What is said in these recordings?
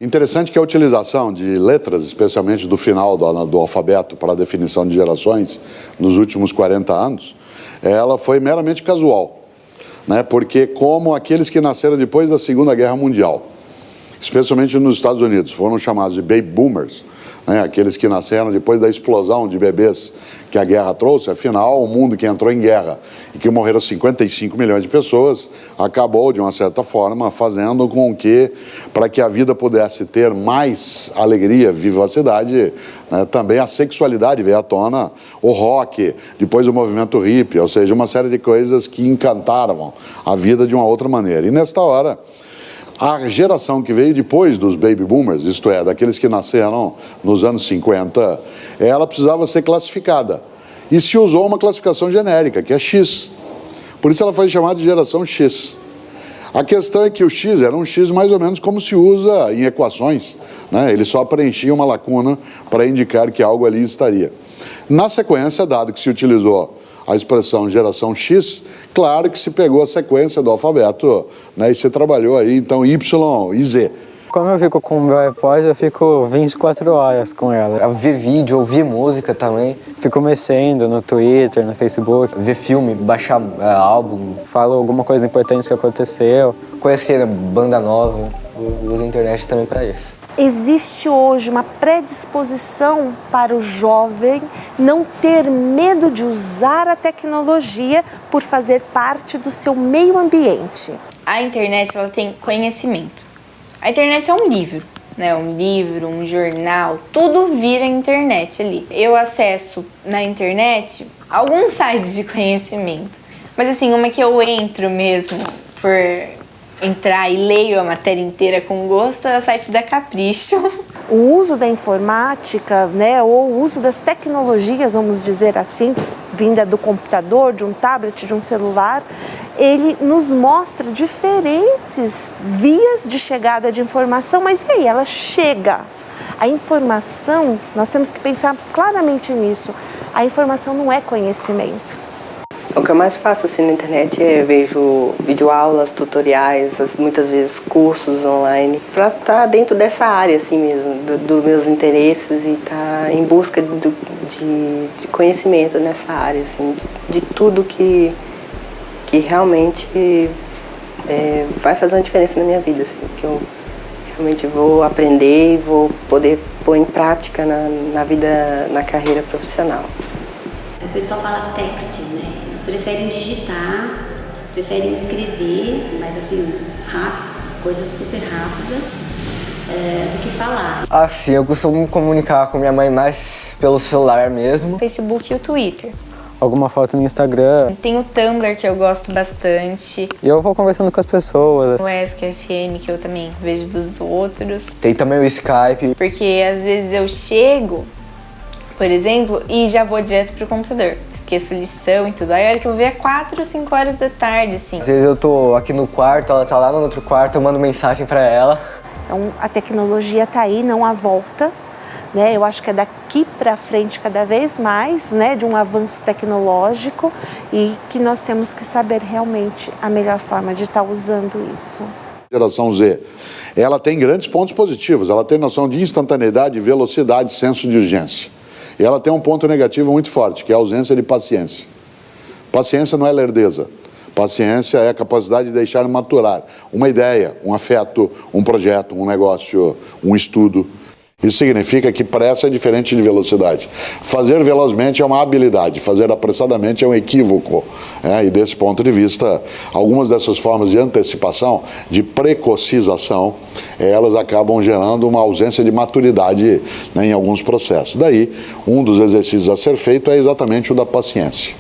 Interessante que a utilização de letras, especialmente do final do alfabeto para a definição de gerações, nos últimos 40 anos, ela foi meramente casual, né? Porque como aqueles que nasceram depois da Segunda Guerra Mundial, especialmente nos Estados Unidos, foram chamados de baby boomers, né? Aqueles que nasceram depois da explosão de bebês que a guerra trouxe. Afinal, o mundo que entrou em guerra e que morreram 55 milhões de pessoas, acabou, de uma certa forma, fazendo com que, para que a vida pudesse ter mais alegria, vivacidade, né, também a sexualidade veio à tona, o rock, depois o movimento hippie, ou seja, uma série de coisas que encantaram a vida de uma outra maneira. E nesta hora, a geração que veio depois dos baby boomers, isto é, daqueles que nasceram nos anos 50, ela precisava ser classificada. E se usou uma classificação genérica, que é X. Por isso ela foi chamada de geração X. A questão é que o X era um X mais ou menos como se usa em equações, né? Ele só preenchia uma lacuna para indicar que algo ali estaria. Na sequência, dado que se utilizou a expressão geração X, claro que se pegou a sequência do alfabeto, né, e se trabalhou aí, então, Y e Z. Como eu fico com o meu iPod, eu fico 24 horas com ela. Eu ver vídeo, ouvir música também. Fico mexendo no Twitter, no Facebook. Ver filme, baixar álbum. Falo alguma coisa importante que aconteceu. Conhecer banda nova. Eu uso a internet também para isso. Existe hoje uma predisposição para o jovem não ter medo de usar a tecnologia por fazer parte do seu meio ambiente. A internet, ela tem conhecimento. A internet é um livro, né? Um livro, um jornal, tudo vira internet ali. Eu acesso na internet alguns sites de conhecimento, mas assim, uma que eu entro mesmo por entrar e leio a matéria inteira com gosto é o site da Capricho. O uso da informática, né, ou o uso das tecnologias, vamos dizer assim, vinda do computador, de um tablet, de um celular, ele nos mostra diferentes vias de chegada de informação, mas e aí, ela chega. A informação, nós temos que pensar claramente nisso, a informação não é conhecimento. O que eu mais faço assim na internet é vejo videoaulas, tutoriais, muitas vezes cursos online, para estar dentro dessa área assim mesmo, dos meus interesses e estar em busca de conhecimento nessa área, assim, de tudo que realmente vai fazer uma diferença na minha vida, assim, que eu realmente vou aprender e vou poder pôr em prática na vida, na carreira profissional. O pessoal fala texting, né? Eles preferem digitar, preferem escrever, mas assim, rápido, coisas super rápidas, do que falar. Assim, eu costumo me comunicar com minha mãe mais pelo celular mesmo. Facebook e o Twitter. Alguma foto no Instagram. Tem o Tumblr, que eu gosto bastante. E eu vou conversando com as pessoas. O ESC-FM, que eu também vejo dos outros. Tem também o Skype. Porque às vezes eu chego, por exemplo, e já vou direto pro computador. Esqueço lição e tudo. Aí a hora que eu ver é 4 ou 5 horas da tarde, assim. Às vezes eu tô aqui no quarto, ela tá lá no outro quarto, eu mando mensagem pra ela. Então, a tecnologia tá aí, não há volta, né? Eu acho que é daqui para frente cada vez mais, né, de um avanço tecnológico e que nós temos que saber realmente a melhor forma de estar usando isso. Geração Z, ela tem grandes pontos positivos, ela tem noção de instantaneidade, velocidade, senso de urgência. E ela tem um ponto negativo muito forte, que é a ausência de paciência. Paciência não é lerdeza. Paciência é a capacidade de deixar maturar uma ideia, um afeto, um projeto, um negócio, um estudo. Isso significa que pressa é diferente de velocidade. Fazer velozmente é uma habilidade, fazer apressadamente é um equívoco. E desse ponto de vista, algumas dessas formas de antecipação, de precocização, elas acabam gerando uma ausência de maturidade, né, em alguns processos. Daí, um dos exercícios a ser feito é exatamente o da paciência.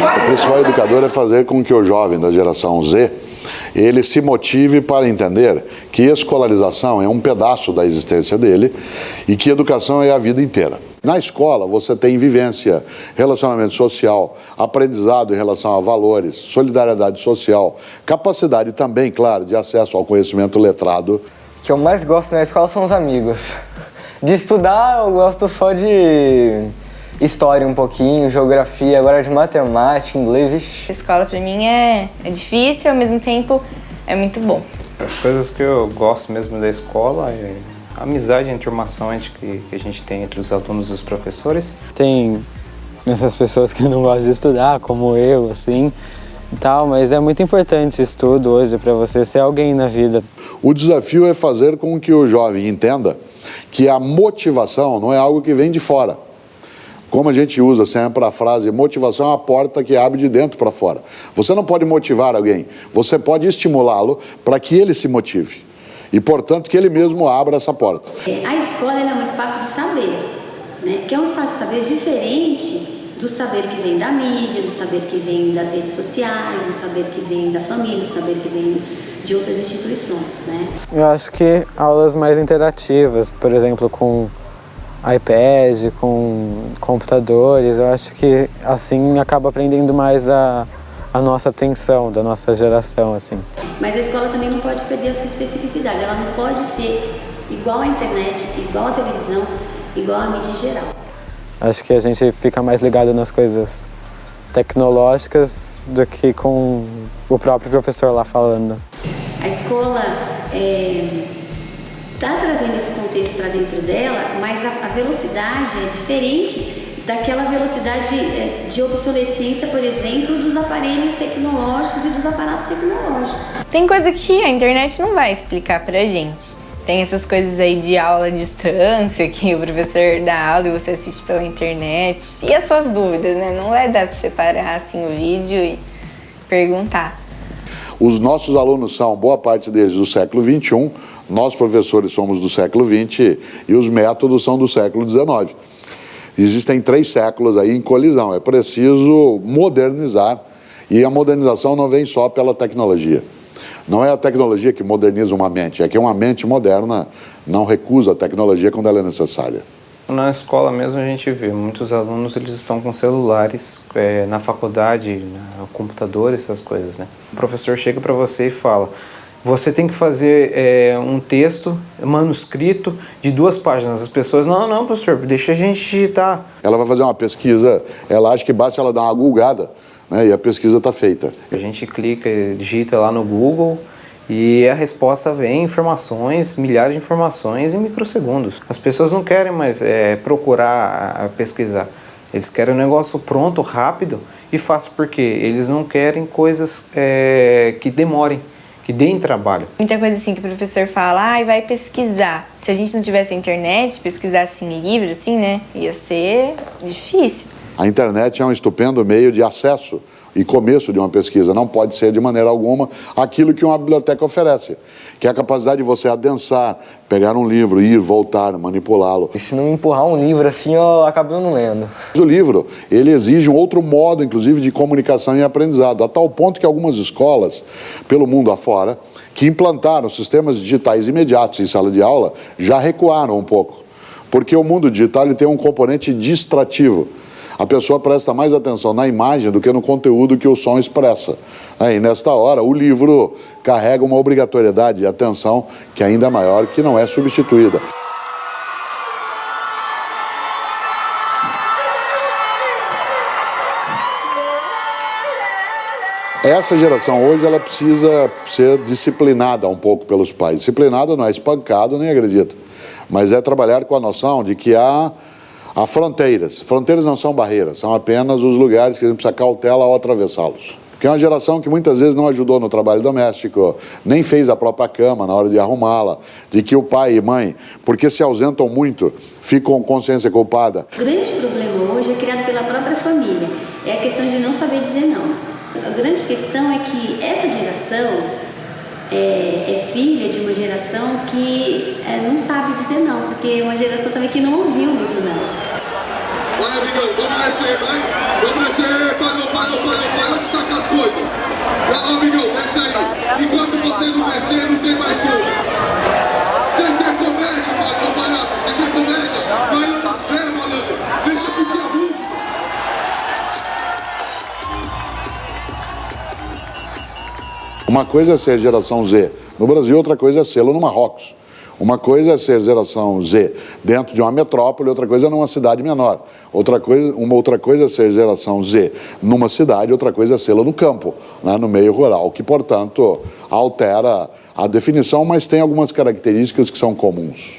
O principal educador é fazer com que o jovem da geração Z ele se motive para entender que escolarização é um pedaço da existência dele e que educação é a vida inteira. Na escola você tem vivência, relacionamento social, aprendizado em relação a valores, solidariedade social, capacidade também, claro, de acesso ao conhecimento letrado. O que eu mais gosto na escola são os amigos. De estudar eu gosto só de história um pouquinho, geografia, agora de matemática, inglês. Ixi. A escola pra mim é difícil, ao mesmo tempo é muito bom. As coisas que eu gosto mesmo da escola é a amizade, a turmação que a gente tem entre os alunos e os professores. Tem essas pessoas que não gostam de estudar, como eu, assim, e tal, mas é muito importante o estudo hoje para você ser alguém na vida. O desafio é fazer com que o jovem entenda que a motivação não é algo que vem de fora. Como a gente usa sempre a frase, motivação é a porta que abre de dentro para fora. Você não pode motivar alguém, você pode estimulá-lo para que ele se motive. E, portanto, que ele mesmo abra essa porta. A escola é um espaço de saber, né? Que é um espaço de saber diferente do saber que vem da mídia, do saber que vem das redes sociais, do saber que vem da família, do saber que vem de outras instituições, né? Eu acho que aulas mais interativas, por exemplo, com iPad, com computadores, eu acho que assim acaba aprendendo mais a nossa atenção, da nossa geração, assim. Mas a escola também não pode perder a sua especificidade, ela não pode ser igual à internet, igual à televisão, igual à mídia em geral. Acho que a gente fica mais ligado nas coisas tecnológicas do que com o próprio professor lá falando. A escola está trazendo esse contexto para dentro dela, mas a velocidade é diferente daquela velocidade de obsolescência, por exemplo, dos aparelhos tecnológicos e dos aparatos tecnológicos. Tem coisa que a internet não vai explicar pra gente. Tem essas coisas aí de aula à distância, que o professor dá aula e você assiste pela internet. E as suas dúvidas, né? Não vai dar pra você parar assim o vídeo e perguntar. Os nossos alunos são, boa parte deles, do século XXI, nós professores somos do século XX e os métodos são do século XIX. Existem 3 séculos aí em colisão, é preciso modernizar e a modernização não vem só pela tecnologia. Não é a tecnologia que moderniza uma mente, é que uma mente moderna não recusa a tecnologia quando ela é necessária. Na escola mesmo a gente vê, muitos alunos eles estão com celulares, na faculdade, computadores, essas coisas, né? O professor chega para você e fala, você tem que fazer um texto manuscrito de 2 páginas. As pessoas, não, professor, deixa a gente digitar. Ela vai fazer uma pesquisa, ela acha que basta ela dar uma googada, né, e a pesquisa está feita. A gente clica, digita lá no Google e a resposta vem informações, milhares de informações em microsegundos. As pessoas não querem mais procurar pesquisar. Eles querem um negócio pronto, rápido e fácil, porque eles não querem coisas que demorem, que deem trabalho. Muita coisa assim que o professor fala, vai pesquisar. Se a gente não tivesse a internet, pesquisasse em livro, assim, né, ia ser difícil. A internet é um estupendo meio de acesso e começo de uma pesquisa. Não pode ser de maneira alguma aquilo que uma biblioteca oferece, que é a capacidade de você adensar, pegar um livro, ir, voltar, manipulá-lo. E se não me empurrar um livro assim, eu acabo não lendo. O livro, ele exige um outro modo, inclusive, de comunicação e aprendizado, a tal ponto que algumas escolas, pelo mundo afora, que implantaram sistemas digitais imediatos em sala de aula, já recuaram um pouco, porque o mundo digital ele tem um componente distrativo. A pessoa presta mais atenção na imagem do que no conteúdo que o som expressa. E nesta hora, o livro carrega uma obrigatoriedade de atenção que ainda é maior, que não é substituída. Essa geração hoje, ela precisa ser disciplinada um pouco pelos pais. Disciplinada não é espancado nem agredido, mas é trabalhar com a noção de que há fronteiras. Fronteiras não são barreiras, são apenas os lugares que a gente precisa cautela ao atravessá-los. Porque é uma geração que muitas vezes não ajudou no trabalho doméstico, nem fez a própria cama na hora de arrumá-la, de que o pai e mãe, porque se ausentam muito, ficam com consciência culpada. O grande problema hoje é criado pela própria família, é a questão de não saber dizer não. A grande questão é que essa geração é filha de uma geração que não sabe dizer não, porque é uma geração também que não ouviu muito não. Vai, amigão, vamos descer, vai! Vamos descer! Parou de tacar as coisas! Vai lá, amigão, desce aí! Enquanto você não descer, não tem mais som! Você quer comédia, palhaço? Você quer comédia? Vai lá na Zé, malandro! Deixa eu curtir a música! Uma coisa é ser geração Z no Brasil, outra coisa é sê-lo no Marrocos. Uma coisa é ser geração Z dentro de uma metrópole, outra coisa é numa cidade menor. Uma outra coisa é ser geração Z numa cidade, outra coisa é sê-la no campo, né, no meio rural, que, portanto, altera a definição, mas tem algumas características que são comuns.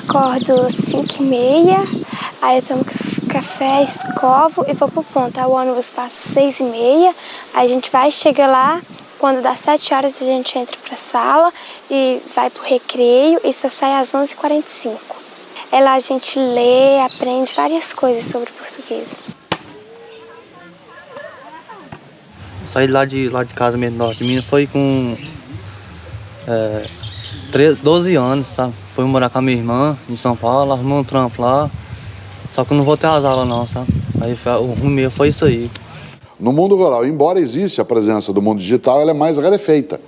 Acordo 5h30, aí eu tomo café, escovo e vou pro ponto. Aí o ônibus passa 6h30, aí a gente vai, chega lá, quando dá 7 horas a gente entra pra sala e vai pro recreio e só sai às 11h45. É lá a gente lê, aprende várias coisas sobre português. Saí lá de casa mesmo, norte de Minas, foi com 12 anos, sabe? Fui morar com a minha irmã em São Paulo, arrumei um trampo lá, só que eu não vou ter as aulas não, sabe? Aí o ruim meu foi isso aí. No mundo rural, embora exista a presença do mundo digital, ela é mais rarefeita.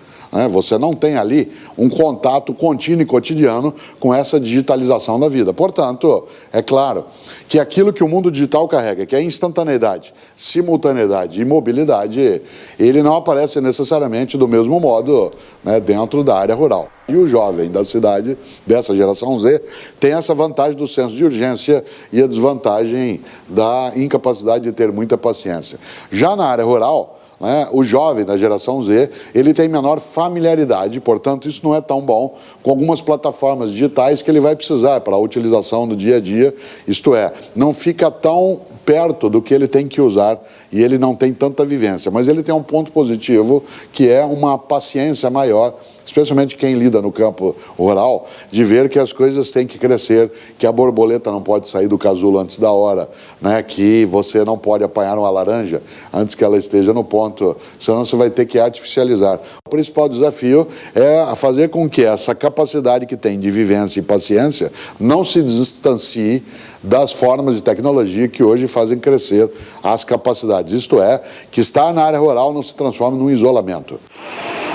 Você não tem ali um contato contínuo e cotidiano com essa digitalização da vida. Portanto, é claro que aquilo que o mundo digital carrega, que é instantaneidade, simultaneidade e mobilidade, ele não aparece necessariamente do mesmo modo, né, dentro da área rural. E o jovem da cidade, dessa geração Z, tem essa vantagem do senso de urgência e a desvantagem da incapacidade de ter muita paciência. Já na área rural, o jovem da geração Z, ele tem menor familiaridade, portanto isso não é tão bom com algumas plataformas digitais que ele vai precisar para a utilização no dia a dia, isto é, não fica tão perto do que ele tem que usar e ele não tem tanta vivência, mas ele tem um ponto positivo que é uma paciência maior, especialmente quem lida no campo rural, de ver que as coisas têm que crescer, que a borboleta não pode sair do casulo antes da hora, né? Que você não pode apanhar uma laranja antes que ela esteja no ponto, senão você vai ter que artificializar. O principal desafio é fazer com que essa capacidade que tem de vivência e paciência não se distancie das formas de tecnologia que hoje fazem crescer as capacidades, isto é, que estar na área rural não se transforme num isolamento.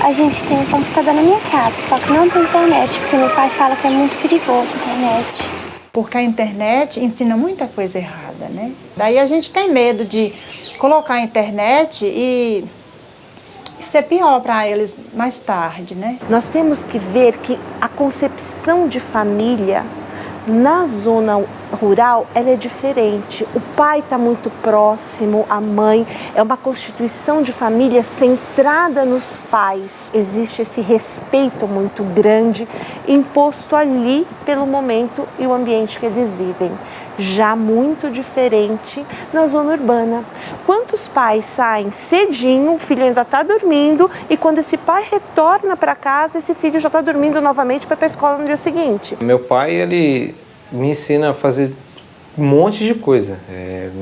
A gente tem um computador na minha casa, só que não tem internet, porque meu pai fala que é muito perigoso a internet. Porque a internet ensina muita coisa errada, né? Daí a gente tem medo de colocar a internet e ser pior para eles mais tarde, né? Nós temos que ver que a concepção de família na zona rural, ela é diferente. O pai está muito próximo, a mãe, é uma constituição de família centrada nos pais. Existe esse respeito muito grande imposto ali pelo momento e o ambiente que eles vivem. Já muito diferente na zona urbana. Quantos pais saem cedinho, o filho ainda está dormindo e quando esse pai retorna para casa, esse filho já está dormindo novamente para ir para a escola no dia seguinte? Meu pai, ele me ensina a fazer um monte de coisa,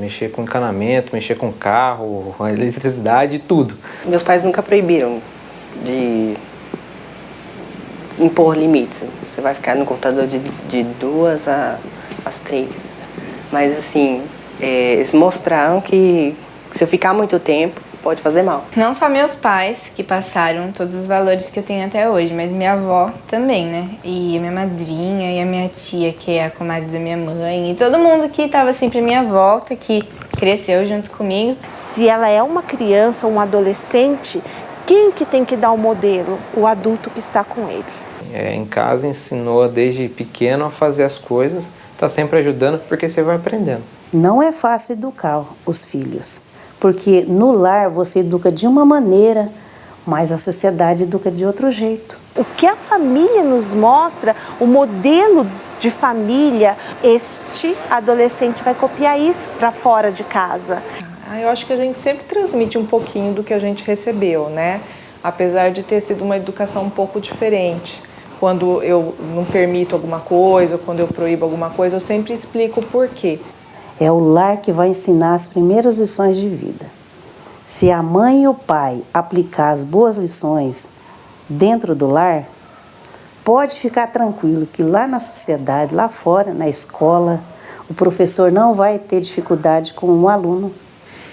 mexer com encanamento, mexer com carro, com eletricidade, tudo. Meus pais nunca proibiram de impor limites. Você vai ficar no computador de 2 às 3. Mas assim, eles mostraram que se eu ficar muito tempo, pode fazer mal. Não só meus pais, que passaram todos os valores que eu tenho até hoje, mas minha avó também, né? E a minha madrinha e a minha tia, que é a comadre da minha mãe, e todo mundo que estava sempre à minha volta, que cresceu junto comigo. Se ela é uma criança ou um adolescente, quem que tem que dar o modelo? O adulto que está com ele. Em casa ensinou desde pequeno a fazer as coisas, está sempre ajudando, porque você vai aprendendo. Não é fácil educar os filhos. Porque no lar você educa de uma maneira, mas a sociedade educa de outro jeito. O que a família nos mostra, o modelo de família, este adolescente vai copiar isso para fora de casa. Eu acho que a gente sempre transmite um pouquinho do que a gente recebeu, né? Apesar de ter sido uma educação um pouco diferente. Quando eu não permito alguma coisa, ou quando eu proíbo alguma coisa, eu sempre explico o porquê. É o lar que vai ensinar as primeiras lições de vida. Se a mãe e o pai aplicar as boas lições dentro do lar, pode ficar tranquilo que lá na sociedade, lá fora, na escola, o professor não vai ter dificuldade com um aluno.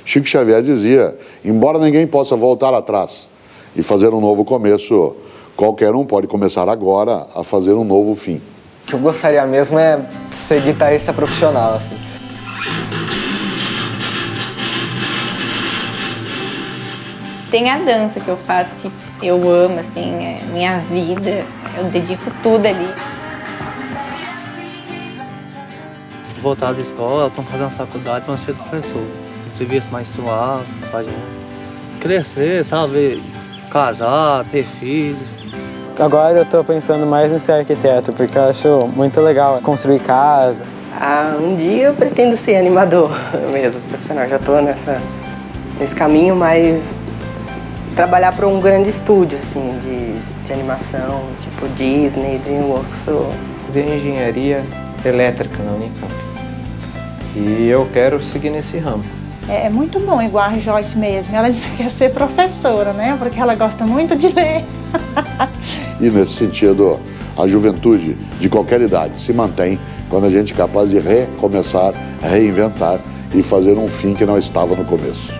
Chico Xavier dizia, embora ninguém possa voltar atrás e fazer um novo começo, qualquer um pode começar agora a fazer um novo fim. O que eu gostaria mesmo é ser guitarrista profissional, assim. Tem a dança que eu faço, que eu amo, assim, é minha vida, eu dedico tudo ali. Voltar às escolas, para fazer uma faculdade, para ser professor. Um serviço mais suave, para gente crescer, sabe? Casar, ter filho. Agora eu tô pensando mais em ser arquiteto, porque eu acho muito legal construir casa. Um dia eu pretendo ser animador mesmo, profissional. Já tô nesse caminho, mas trabalhar para um grande estúdio, assim, de animação, tipo Disney, DreamWorks. Fiz engenharia elétrica na Unicamp. E eu quero seguir nesse ramo. É muito bom, igual a Joyce mesmo. Ela disse que quer ser professora, né? Porque ela gosta muito de ler. E nesse sentido, a juventude de qualquer idade se mantém quando a gente é capaz de recomeçar, reinventar e fazer um fim que não estava no começo.